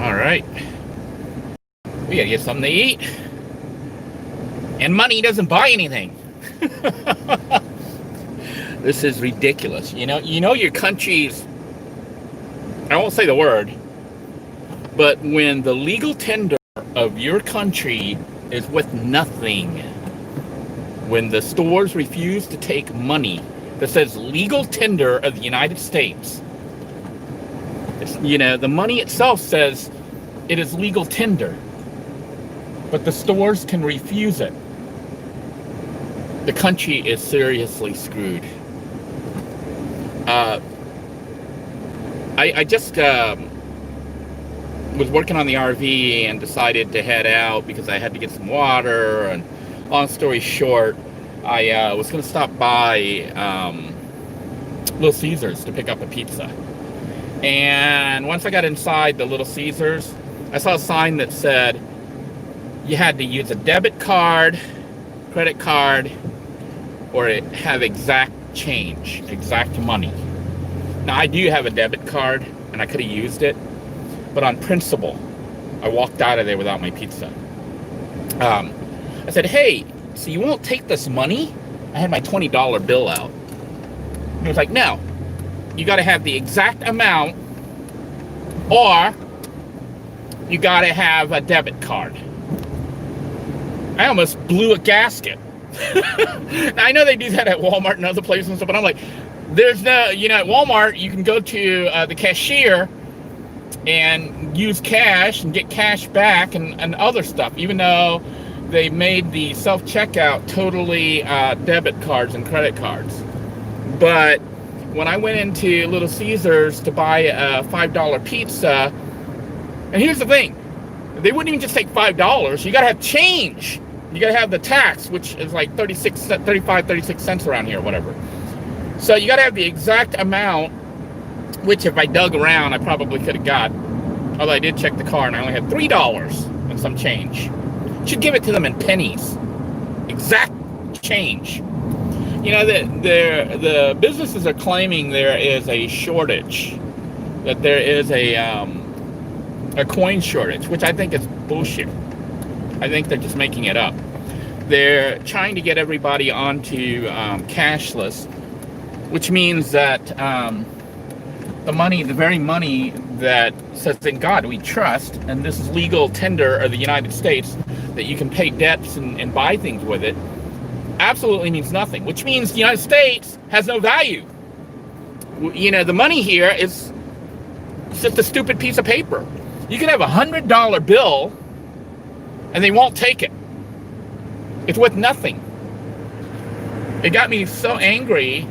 All right. We gotta get something to eat. And money doesn't buy anything. This is ridiculous. You know your country's, I won't say the word, but when the legal tender of your country is worth nothing, when the stores refuse to take money that says legal tender of the United States, the money itself says it is legal tender, but the stores can refuse it. The country is seriously screwed. I just was working on the RV and decided to head out because I had to get some water. And long story short, I was going to stop by Little Caesars to pick up a pizza. And once I got inside the Little Caesars, I saw a sign that said you had to use a debit card, credit card, or have exact change, exact money. Now, I do have a debit card, and I could have used it, but on principle, I walked out of there without my pizza. I said, hey, so you won't take this money? I had my $20 bill out. He was like, no, you got to have the exact amount, or you got to have a debit card. I almost blew a gasket. Now, I know they do that at Walmart and other places and stuff, but I'm like, there's no, at Walmart, you can go to the cashier and use cash and get cash back and other stuff, even though they made the self-checkout totally debit cards and credit cards. But when I went into Little Caesars to buy a $5 pizza, and here's the thing, they wouldn't even just take $5. You got to have change. You got to have the tax, which is like 36 cents around here, whatever. So you got to have the exact amount, which if I dug around, I probably could have got. Although I did check the car and I only had $3 and some change. Should give it to them in pennies. Exact change. The businesses are claiming there is a shortage, that there is a coin shortage, which I think is bullshit. I think they're just making it up. They're trying to get everybody onto cashless, which means that the very money that says, in God we trust, and this is legal tender of the United States, that you can pay debts and buy things with it, absolutely means nothing, which means the United States has no value. The money here is just a stupid piece of paper. You can have $100 bill and they won't take it. It's worth nothing. It got me so angry,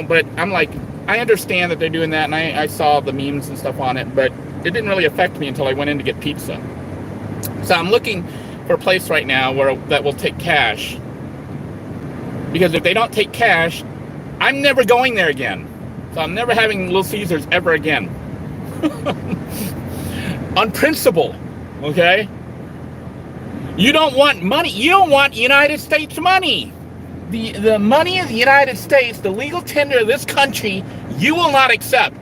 but I'm like, I understand that they're doing that, and I saw the memes and stuff on it, but it didn't really affect me until I went in to get pizza. So I'm looking for a place right now that will take cash, because if they don't take cash, I'm never going there again. So I'm never having Little Caesars ever again. On principle, okay? You don't want money. You don't want United States money. The money of the United States, the legal tender of this country, you will not accept.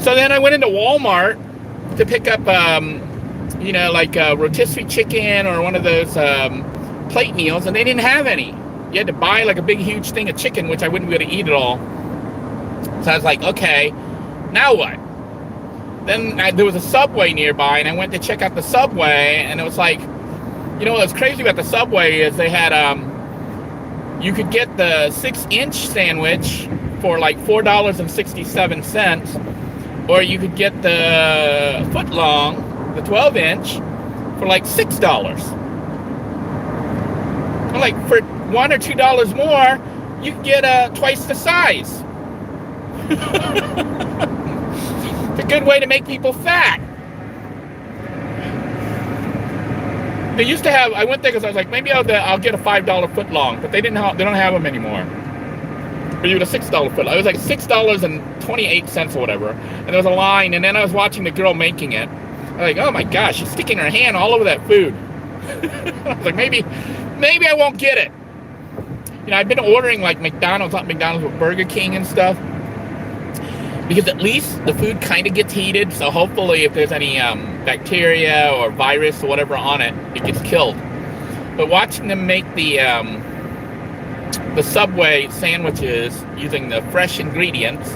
So then I went into Walmart to pick up, like a rotisserie chicken or one of those plate meals, and they didn't have any. You had to buy like a big, huge thing of chicken, which I wouldn't be able to eat it all. So I was like, okay, now what? Then there was a Subway nearby, and I went to check out the Subway, and it was like, what's crazy about the Subway is they had, you could get the 6-inch sandwich for like $4.67, or you could get the foot long, the 12-inch, for like $6. I'm like, for $1 or $2 more, you could get twice the size. It's a good way to make people fat. They used to have, I went there because I was like, maybe I'll get a $5 foot long, but they don't have them anymore. Or you get a $6 foot long. It was like $6.28 or whatever. And there was a line, and then I was watching the girl making it. I was like, oh my gosh, she's sticking her hand all over that food. I was like, maybe I won't get it. I've been ordering like McDonald's, not McDonald's, but Burger King and stuff. because at least the food kind of gets heated. So hopefully, if there's any bacteria or virus or whatever on it, it gets killed. But watching them make the Subway sandwiches using the fresh ingredients,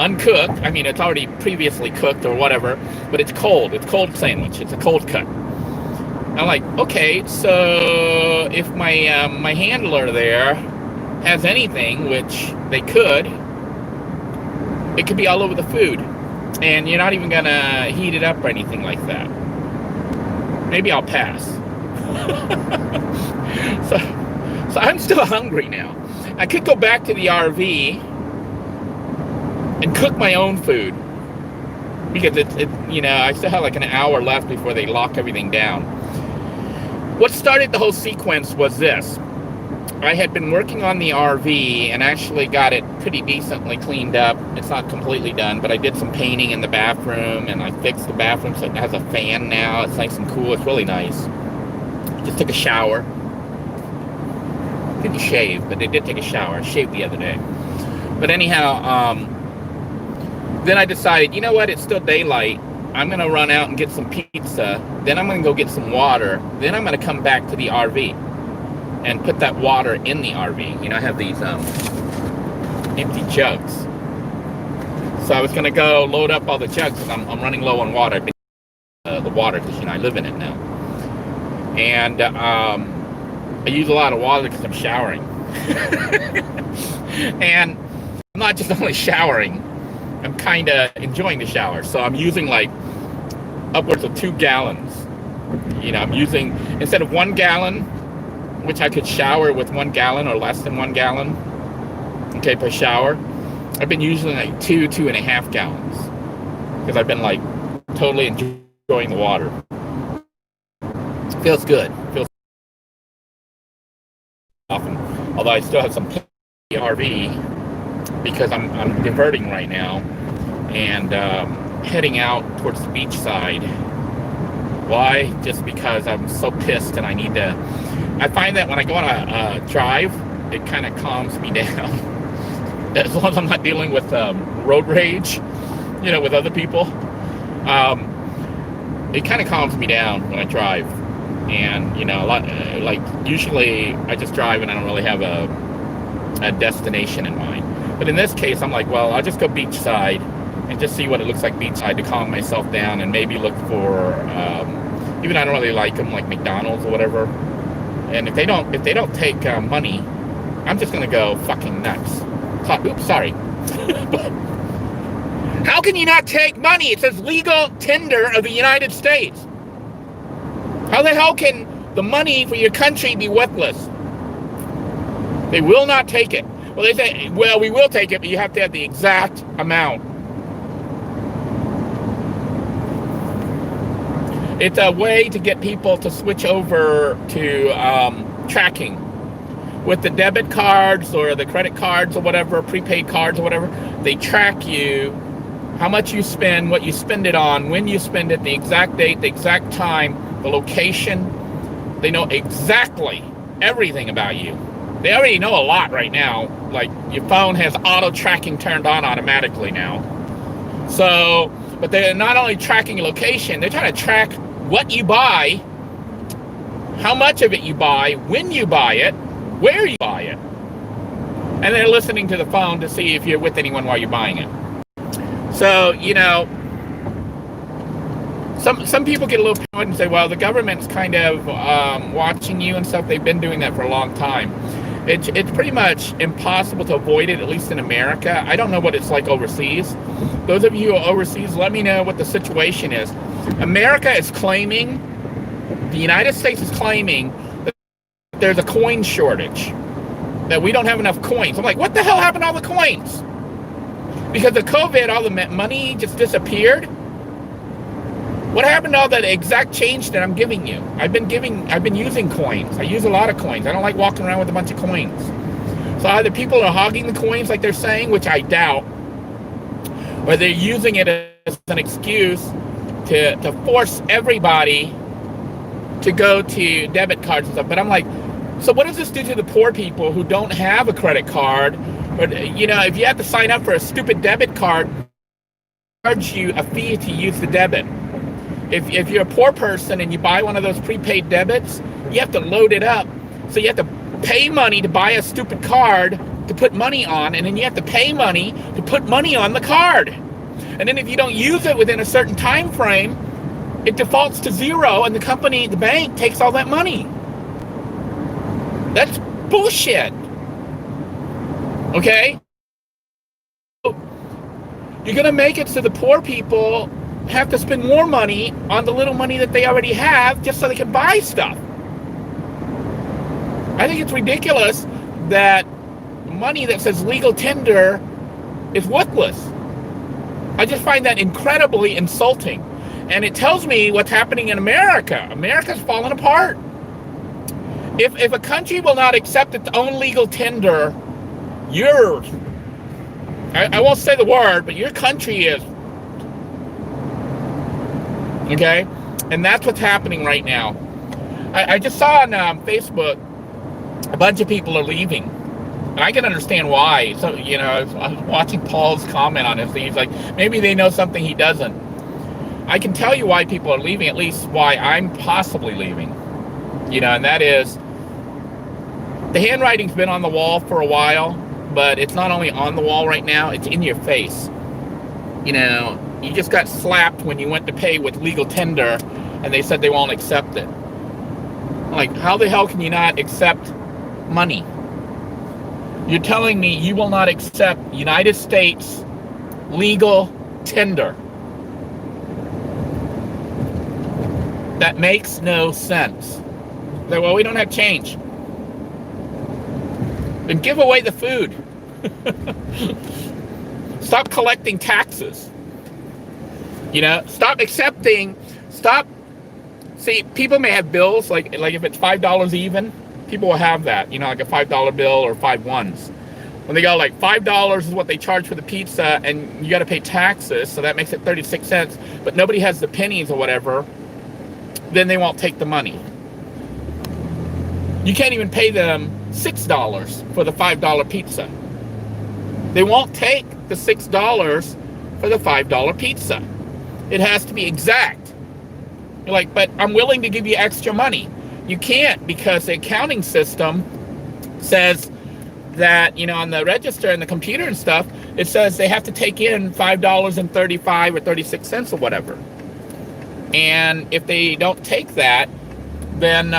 uncooked. I mean, it's already previously cooked or whatever, but it's cold. It's cold sandwich. It's a cold cut. I'm like, okay, so if my my handler there has anything, which they could, it could be all over the food, and you're not even gonna heat it up or anything like that. Maybe I'll pass. So I'm still hungry now. I could go back to the RV and cook my own food, because it you know, I still have like an hour left before they lock everything down. What started the whole sequence was this. I had been working on the RV and actually got it pretty decently cleaned up. It's not completely done, but I did some painting in the bathroom, and I fixed the bathroom so it has a fan now. It's nice and cool. It's really nice. Just took a shower. Didn't shave, but I did take a shower. I shaved the other day. But anyhow, then I decided, you know what? It's still daylight. I'm going to run out and get some pizza. Then I'm going to go get some water. Then I'm going to come back to the RV and put that water in the RV. You know, I have these empty jugs. So I was going to go load up all the jugs, because I'm running low on water. The water, because, you know, I live in it now. And I use a lot of water because I'm showering. And I'm not just only showering, I'm kind of enjoying the shower. So I'm using like upwards of 2 gallons. You know, I'm using, instead of 1 gallon, which I could shower with 1 gallon or less than 1 gallon, okay, per shower, I've been using like 2.5 gallons, because I've been like totally enjoying the water. Feels good. Feels often. Although I still have some RV, because I'm diverting right now and heading out towards the beach side. Why? Just because I'm so pissed and I need to. I find that when I go on a drive, it kind of calms me down. As long as I'm not dealing with road rage, you know, with other people, it kind of calms me down when I drive. And, you know, a lot, like, usually I just drive and I don't really have a destination in mind. But in this case, I'm like, well, I'll just go beachside and just see what it looks like beachside to calm myself down, and maybe look for, even I don't really like them, like McDonald's or whatever. And if they don't take money, I'm just gonna go fucking nuts. Oops, sorry. But how can you not take money? It says legal tender of the United States. How the hell can the money for your country be worthless? They will not take it. Well, they say, well, we will take it, but you have to have the exact amount. It's a way to get people to switch over to tracking. With the debit cards or the credit cards or whatever, prepaid cards or whatever, they track you, how much you spend, what you spend it on, when you spend it, the exact date, the exact time, the location. They know exactly everything about you. They already know a lot right now. Like, your phone has auto tracking turned on automatically now. So, but they're not only tracking your location, they're trying to track what you buy, how much of it you buy, when you buy it, where you buy it. And they're listening to the phone to see if you're with anyone while you're buying it. So, you know, some people get a little paranoid and say, well, the government's kind of watching you and stuff. They've been doing that for a long time. It's pretty much impossible to avoid it, at least in America. I don't know what it's like overseas. Those of you who are overseas, let me know what the situation is. America is claiming, the United States is claiming that there's a coin shortage, that we don't have enough coins. I'm like, what the hell happened to all the coins? Because of COVID, all the money just disappeared. What happened to all that exact change that I'm giving you? I've been using coins. I use a lot of coins. I don't like walking around with a bunch of coins. So either people are hogging the coins like they're saying, which I doubt, or they're using it as an excuse to force everybody to go to debit cards and stuff. But I'm like, so what does this do to the poor people who don't have a credit card, Or, you know, if you have to sign up for a stupid debit card, charge you a fee to use the debit. If you're a poor person and you buy one of those prepaid debits, you have to load it up. So you have to pay money to buy a stupid card to put money on, and then you have to pay money to put money on the card. And then if you don't use it within a certain time frame, it defaults to zero, and the bank takes all that money. That's bullshit. Okay? You're going to make it so the poor people have to spend more money on the little money that they already have just so they can buy stuff. I think it's ridiculous that money that says legal tender is worthless. I just find that incredibly insulting. And it tells me what's happening in America. America's falling apart. If a country will not accept its own legal tender, I won't say the word, but your country is. Okay? And that's what's happening right now. I just saw on Facebook a bunch of people are leaving. And I can understand why. So, you know, I was watching Paul's comment on this thing. He's like, maybe they know something he doesn't. I can tell you why people are leaving, at least why I'm possibly leaving. You know, and that is, the handwriting's been on the wall for a while, but it's not only on the wall right now, it's in your face. You know, you just got slapped when you went to pay with legal tender, and they said they won't accept it. Like, how the hell can you not accept money? You're telling me you will not accept United States legal tender. That makes no sense. Well, we don't have change. Then give away the food. Stop collecting taxes. You know, see, people may have bills, like if it's $5 even, people will have that, you know, like a $5 bill or 5 ones. When they go like $5 is what they charge for the pizza, and you got to pay taxes, so that makes it 36 cents, but nobody has the pennies or whatever, then they won't take the money. You can't even pay them $6 for the $5 pizza. They won't take the $6 for the $5 pizza. It has to be exact. You're like, but I'm willing to give you extra money. You can't, because the accounting system says that, you know, on the register and the computer and stuff, it says they have to take in $5.35 or 36 cents or whatever. And if they don't take that, then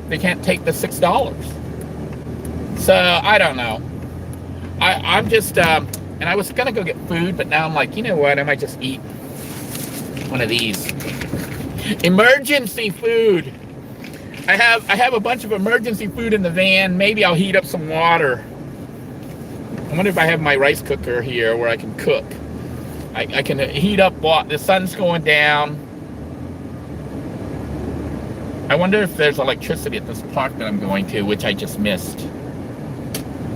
they can't take the $6. So I don't know. I'm just, and I was gonna go get food, but now I'm like, you know what? I might just eat one of these emergency food. I have a bunch of emergency food in the van. Maybe I'll heat up some water. I wonder if I have my rice cooker here where I can cook. I can heat up water. The sun's going down. I wonder if there's electricity at this park that I'm going to, which I just missed.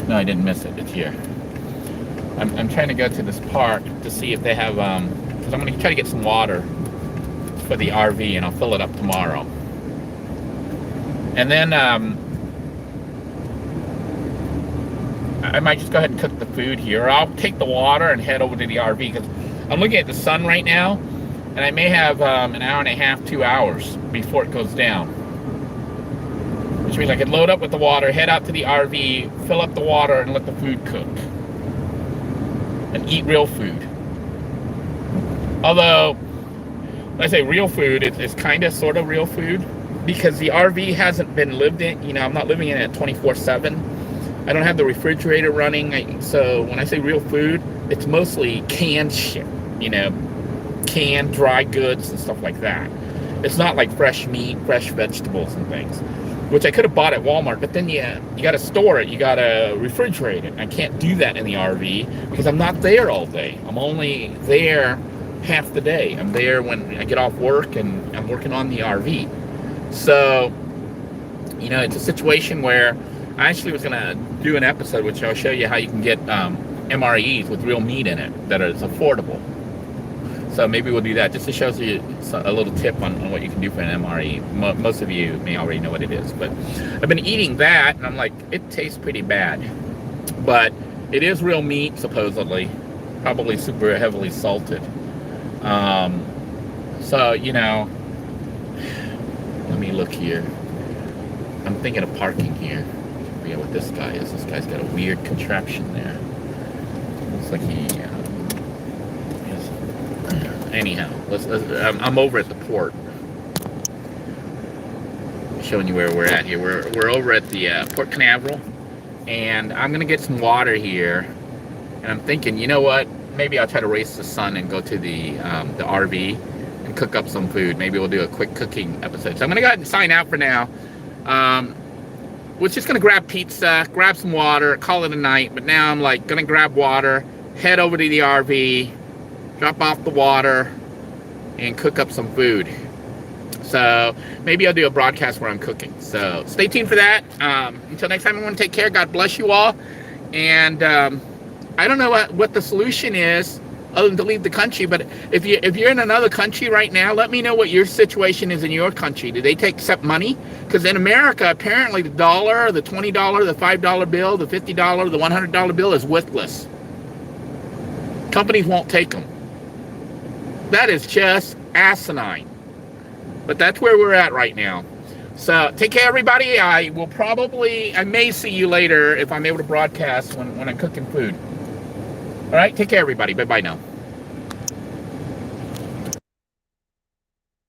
No, I didn't miss it. It's here. I'm trying to go to this park to see if they have, because I'm going to try to get some water for the RV, and I'll fill it up tomorrow. And then I might just go ahead and cook the food here. Or I'll take the water and head over to the RV, because I'm looking at the sun right now, and I may have an hour and a half, 2 hours before it goes down. Which means I could load up with the water, head out to the RV, fill up the water, and let the food cook. And eat real food. Although, when I say real food, it's kind of sort of real food, because the RV hasn't been lived in. You know, I'm not living in it 24/7. I don't have the refrigerator running. So when I say real food, it's mostly canned shit. You know, canned dry goods and stuff like that. It's not like fresh meat, fresh vegetables and things, which I could have bought at Walmart, but then you got to store it, you got to refrigerate it. I can't do that in the RV because I'm not there all day. I'm only there half the day. I'm there when I get off work and I'm working on the RV. So, you know, it's a situation where I actually was going to do an episode which I'll show you how you can get MREs with real meat in it that is affordable. So maybe we'll do that just to show you a little tip on what you can do for an MRE. Most of you may already know what it is, but I've been eating that, and I'm like, it tastes pretty bad. But it is real meat, supposedly. Probably super heavily salted. So, you know, let me look here. I'm thinking of parking here. I forget what this guy is. This guy's got a weird contraption there. Looks like he is. Anyhow, I'm over at the port. Showing you where we're at here. We're over at the Port Canaveral, and I'm gonna get some water here. And I'm thinking, you know what? Maybe I'll try to race the sun and go to the RV and cook up some food. Maybe we'll do a quick cooking episode. So I'm gonna go ahead and sign out for now. Was just gonna grab pizza, grab some water, call it a night. But now I'm like gonna grab water, head over to the RV, drop off the water, and cook up some food. So maybe I'll do a broadcast where I'm cooking. So stay tuned for that. Until next time, I want to take care. God bless you all. And I don't know what the solution is other than to leave the country. But if you're in another country right now, let me know what your situation is in your country. Do they accept money? Because in America, apparently the dollar, the $20, the $5 bill, the $50, the $100 bill is worthless. Companies won't take them. That is just asinine. But that's where we're at right now. So take care, everybody. I may see you later if I'm able to broadcast when I'm cooking food. All right, take care, everybody. Bye-bye now.